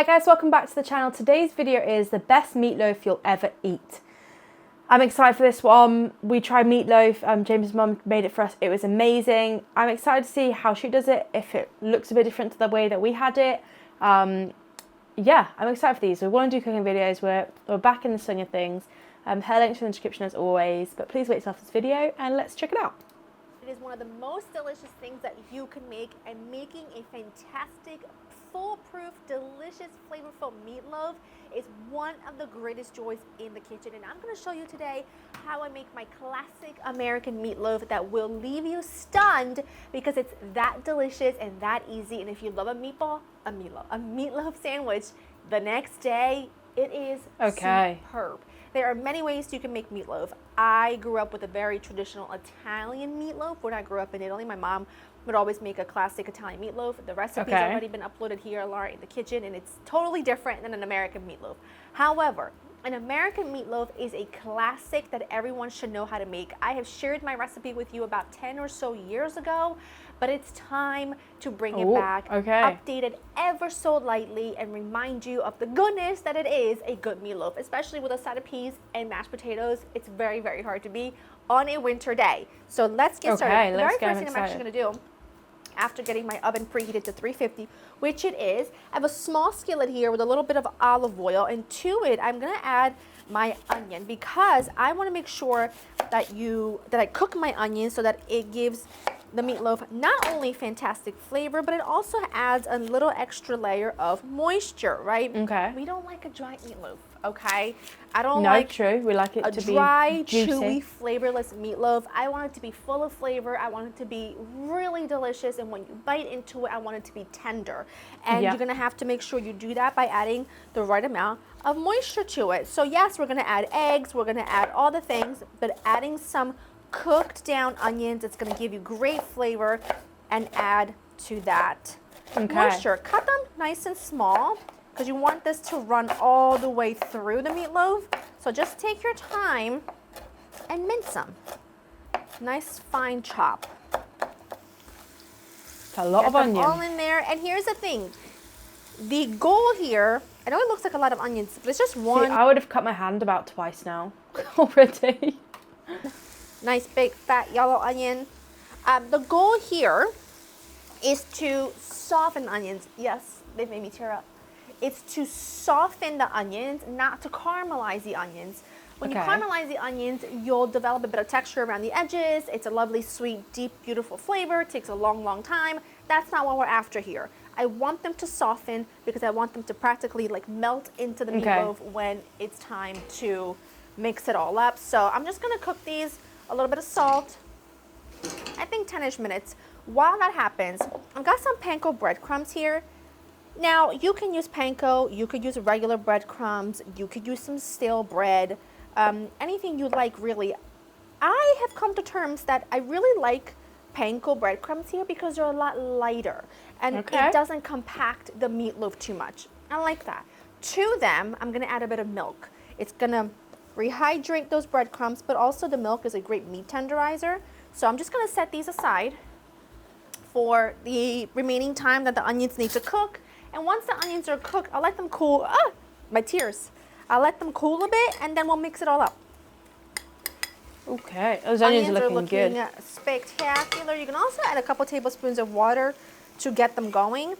guys, welcome back to the channel. Today's video is the best meatloaf you'll ever eat. I'm excited for this one. We tried meatloaf. James's mum made it for us. It was amazing. I'm excited to see how she does it, if it looks a bit different to the way that we had it. Yeah, I'm excited for these. We want to do cooking videos. We're back in the swing of things. Her links in the description as always, but please wait till after this video and let's check it out. It is one of the most delicious things that you can make, and making a fantastic, foolproof, delicious, flavorful meatloaf is one of the greatest joys in the kitchen. And I'm going to show you today how I make my classic American meatloaf that will leave you stunned because it's that delicious and that easy. And if you love a meatloaf sandwich, the next day it is superb. There are many ways you can make meatloaf. I grew up with a very traditional Italian meatloaf. When I grew up in Italy, my mom would always make a classic Italian meatloaf. The recipe's already been uploaded here in the kitchen, and it's totally different than an American meatloaf. However, an American meatloaf is a classic that everyone should know how to make. I have shared my recipe with you about 10 or so years ago, but it's time to bring it back, update it ever so lightly, and remind you of the goodness that it is a good meatloaf, especially with a side of peas and mashed potatoes. It's very, very hard to beat on a winter day. So let's get started. The very first thing I'm actually going to do, after getting my oven preheated to 350, which it is, I have a small skillet here with a little bit of olive oil, and to it I'm going to add my onion because I want to make sure that I cook my onion so that it gives the meatloaf not only fantastic flavor, but it also adds a little extra layer of moisture, right? Okay. We don't like a dry meatloaf, okay? I don't like true. We like it to be dry, juicy, chewy, flavorless meatloaf. I want it to be full of flavor. I want it to be really delicious, and when you bite into it, I want it to be tender. And you're gonna have to make sure you do that by adding the right amount of moisture to it. So yes, we're gonna add eggs, we're gonna add all the things, but adding some cooked down onions, it's going to give you great flavor and add to that moisture. Cut them nice and small because you want this to run all the way through the meatloaf. So just take your time and mince them. Nice fine chop. A lot of onion. All in there. And here's the thing. The goal here, I know it looks like a lot of onions, but it's just one. See, I would have cut my hand about twice now already. Nice big fat yellow onion. The goal here is to soften onions. Yes, they made me tear up. It's to soften the onions, not to caramelize the onions. When you caramelize the onions, you'll develop a bit of texture around the edges. It's a lovely, sweet, deep, beautiful flavor. It takes a long, long time. That's not what we're after here. I want them to soften because I want them to practically like melt into the meatloaf when it's time to mix it all up. So I'm just gonna cook these. A little bit of salt, I think 10-ish minutes. While that happens, I've got some panko breadcrumbs here. Now, you can use panko, you could use regular breadcrumbs, you could use some stale bread, anything you like really. I have come to terms that I really like panko breadcrumbs here because they're a lot lighter and it doesn't compact the meatloaf too much. I like that. To them, I'm gonna add a bit of milk. It's gonna rehydrate those breadcrumbs, but also the milk is a great meat tenderizer. So I'm just gonna set these aside for the remaining time that the onions need to cook. And once the onions are cooked, I'll let them cool. My tears. I'll let them cool a bit, and then we'll mix it all up. Okay, those onions are looking good. Spectacular. You can also add a couple tablespoons of water to get them going.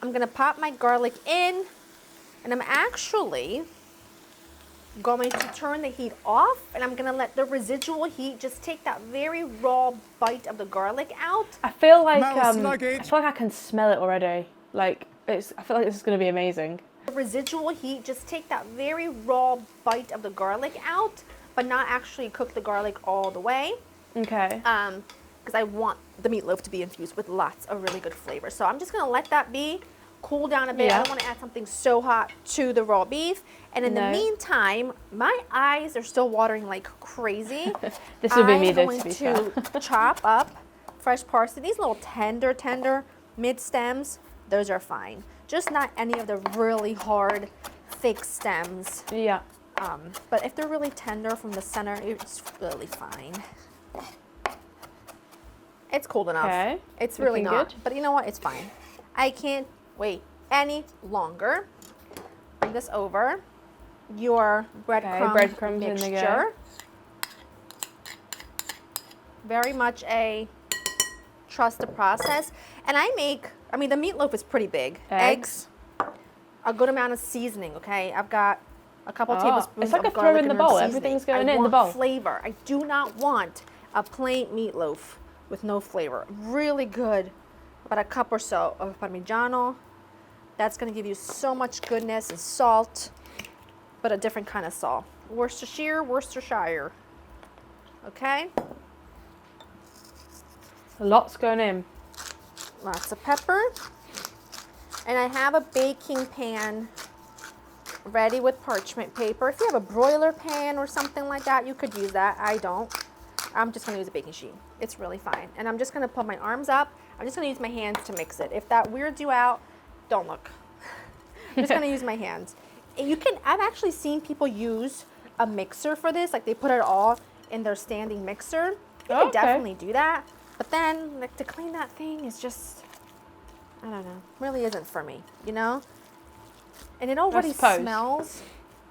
I'm gonna pop my garlic in, and I'm actually going to turn the heat off, and I'm gonna let the residual heat just take that very raw bite of the garlic out. I feel like I can smell it already. Like I feel like this is gonna be amazing. The residual heat, just take that very raw bite of the garlic out, but not actually cook the garlic all the way. Okay. Because I want the meatloaf to be infused with lots of really good flavor. So I'm just gonna let that be. Cool down a bit. I don't want to add something so hot to the raw beef. And in the meantime, my eyes are still watering like crazy. This would be me, I'm going to chop up fresh parsley. These little tender mid stems, those are fine. Just not any of the really hard, thick stems. Yeah. But if they're really tender from the center, it's really fine. It's cold enough. Okay. It's really not. Good. But you know what? It's fine. I can't wait any longer. bring this over. Your breadcrumbs in the mixture. Very much a trust the process. And I mean, the meatloaf is pretty big. Eggs, a good amount of seasoning, okay? I've got a couple tablespoons it's like of a throw garlic in the and herb bowl. seasoning. Everything's going I in the want bowl. flavor. I do not want a plain meatloaf with no flavor. Really good. About a cup or so of Parmigiano. That's going to give you so much goodness and salt, but a different kind of salt. Worcestershire. Okay? Lots going in. Lots of pepper. And I have a baking pan ready with parchment paper. If you have a broiler pan or something like that, you could use that. I don't. I'm just going to use a baking sheet. It's really fine. And I'm just going to put my arms up. I'm just going to use my hands to mix it. If that weirds you out, don't look. I'm just going to use my hands. And I've actually seen people use a mixer for this. Like they put it all in their standing mixer. You could definitely do that. But then like to clean that thing is just, I don't know, really isn't for me, you know? And it already smells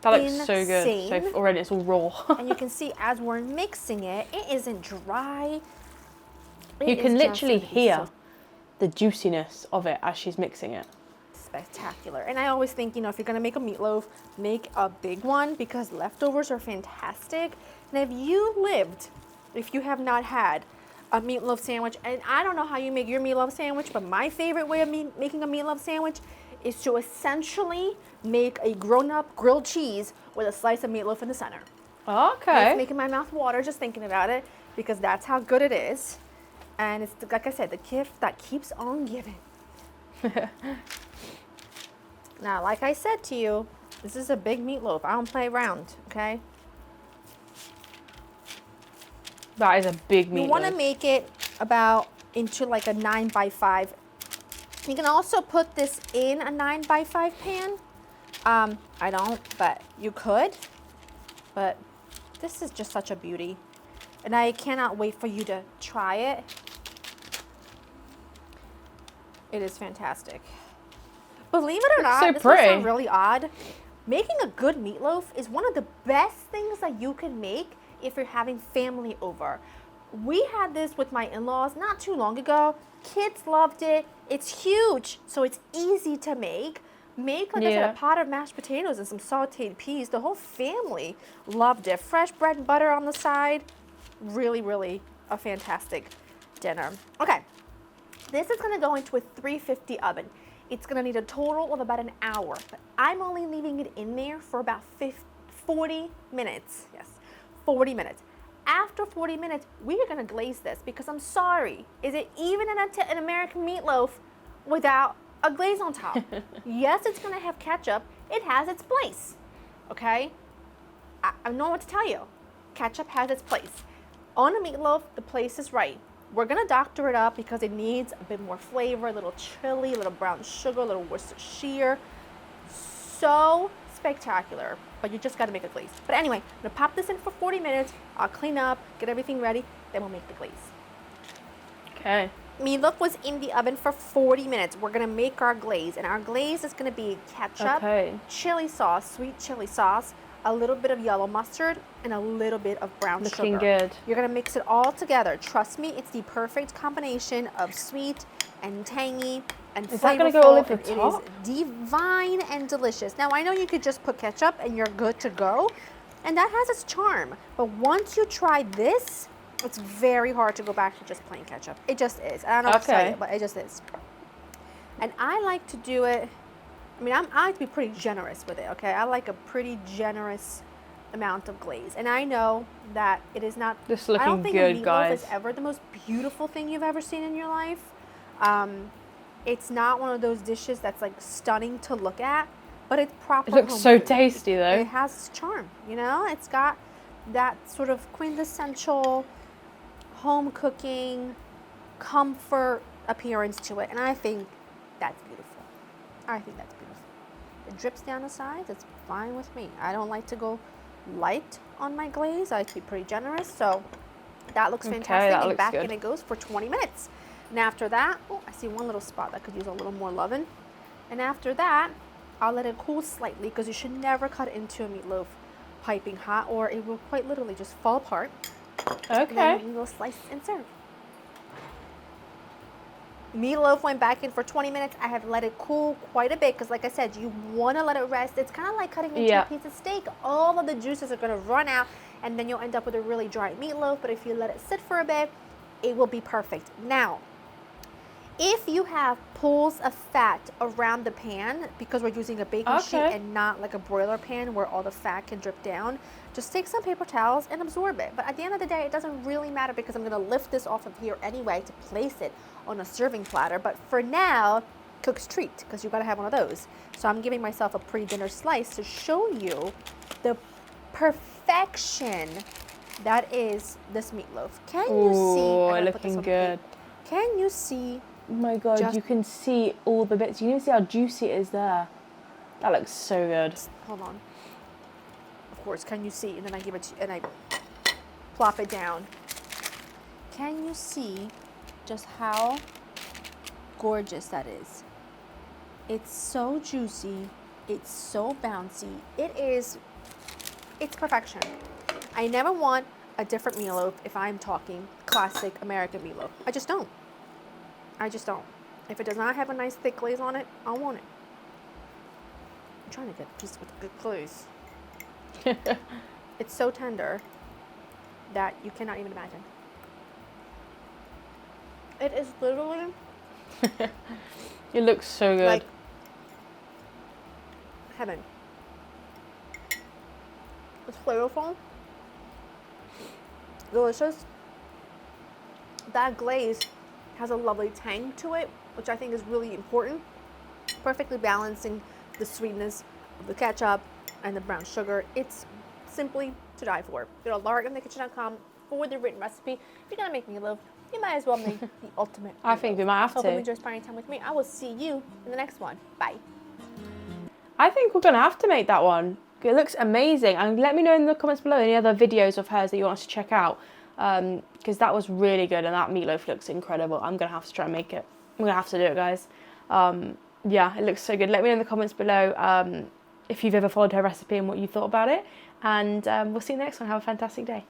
That looks so good. So already it's all raw. And you can see as we're mixing it, it isn't dry. You can literally hear the juiciness of it as she's mixing it. Spectacular. And I always think, you know, if you're going to make a meatloaf, make a big one because leftovers are fantastic. And if you have not had a meatloaf sandwich, and I don't know how you make your meatloaf sandwich, but my favorite way of making a meatloaf sandwich is to essentially make a grown-up grilled cheese with a slice of meatloaf in the center. Okay. It's making my mouth water just thinking about it because that's how good it is. And it's, like I said, the gift that keeps on giving. Now, like I said to you, this is a big meatloaf. I don't play around, okay? That is a big meatloaf. You want to make it about into like a 9x5. You can also put this in a 9x5 pan. I don't, but you could. But this is just such a beauty. And I cannot wait for you to try it. It is fantastic. Believe it or not, so this pretty. may sound really odd. Making a good meatloaf is one of the best things that you can make if you're having family over. We had this with my in-laws not too long ago. Kids loved it. It's huge, so it's easy to make. Make, like I said, a pot of mashed potatoes and some sauteed peas. The whole family loved it. Fresh bread and butter on the side. Really, really a fantastic dinner. Okay, this is gonna go into a 350 oven. It's gonna need a total of about an hour, but I'm only leaving it in there for about 40 minutes. Yes, 40 minutes. After 40 minutes, we are gonna glaze this because I'm sorry, is it even an American meatloaf without a glaze on top? Yes, it's gonna have ketchup. It has its place, okay? I know what to tell you. Ketchup has its place. On a meatloaf, the place is right. We're gonna doctor it up because it needs a bit more flavor, a little chili, a little brown sugar, a little Worcestershire. So spectacular, but you just gotta make a glaze. But anyway, I'm gonna pop this in for 40 minutes. I'll clean up, get everything ready, then we'll make the glaze. Okay. Meatloaf was in the oven for 40 minutes. We're gonna make our glaze, and our glaze is gonna be ketchup, chili sauce, sweet chili sauce, a little bit of yellow mustard, and a little bit of brown sugar. Looking good. You're gonna mix it all together. Trust me, it's the perfect combination of sweet and tangy and flavorful. Is that gonna go all over the top? It is divine and delicious. Now, I know you could just put ketchup and you're good to go, and that has its charm. But once you try this, it's very hard to go back to just plain ketchup. It just is. I don't know what to tell you, but it just is. And I like to do it, I mean, I like to be pretty generous with it, okay? I like a pretty generous amount of glaze. And I know that it is not, this looking I don't think good, a meatloaf guys. is ever the most beautiful thing you've ever seen in your life. It's not one of those dishes that's like stunning to look at, but it's proper. It looks so tasty though. It has charm, you know? It's got that sort of quintessential home cooking, comfort appearance to it. And I think that's beautiful. I think that's beautiful. It drips down the sides. It's fine with me. I don't like to go light on my glaze. I like to be pretty generous. So that looks fantastic. That and looks back good. in it goes for 20 minutes. And after that, oh, I see one little spot that could use a little more loving. And after that, I'll let it cool slightly because you should never cut into a meatloaf piping hot, or it will quite literally just fall apart. Okay. Then we'll slice and serve. Meatloaf went back in for 20 minutes. I have let it cool quite a bit because, like I said, you want to let it rest. It's kind of like cutting into a piece of steak. All of the juices are going to run out, and then you'll end up with a really dry meatloaf. But if you let it sit for a bit, it will be perfect. Now, if you have pools of fat around the pan, because we're using a baking sheet and not like a broiler pan where all the fat can drip down, just take some paper towels and absorb it. But at the end of the day, it doesn't really matter because I'm going to lift this off of here anyway to place it on a serving platter. But for now, cook's treat, because you got to have one of those. So I'm giving myself a pre-dinner slice to show you the perfection that is this meatloaf. Can you see? Oh, looking good. Can you see? Oh my God, you can see all the bits. You can see how juicy it is there. That looks so good. Hold on. Of course, can you see? And then I give it to you, and I plop it down. Can you see just how gorgeous that is? It's so juicy. It's so bouncy. It's perfection. I never want a different meatloaf if I'm talking classic American meatloaf. I just don't. I just don't. If it does not have a nice thick glaze on it, I don't want it. I'm trying to get a piece with a good glaze. It's so tender that you cannot even imagine. It is literally... It looks so good. Like heaven. It's flavorful. Delicious. That glaze has a lovely tang to it, which I think is really important. Perfectly balancing the sweetness of the ketchup and the brown sugar. It's simply to die for. Go to laurainthekitchen.com for the written recipe. If you're gonna make meatloaf, you might as well make the ultimate meatloaf. I think we might have to. Hope you enjoy spending time with me. I will see you in the next one. Bye. I think we're gonna have to make that one. It looks amazing. And let me know in the comments below any other videos of hers that you want us to check out. Because that was really good and that meatloaf looks incredible. I'm going to have to try and make it. I'm going to have to do it, guys. Yeah, it looks so good. Let me know in the comments below if you've ever followed her recipe and what you thought about it. And we'll see you in the next one. Have a fantastic day.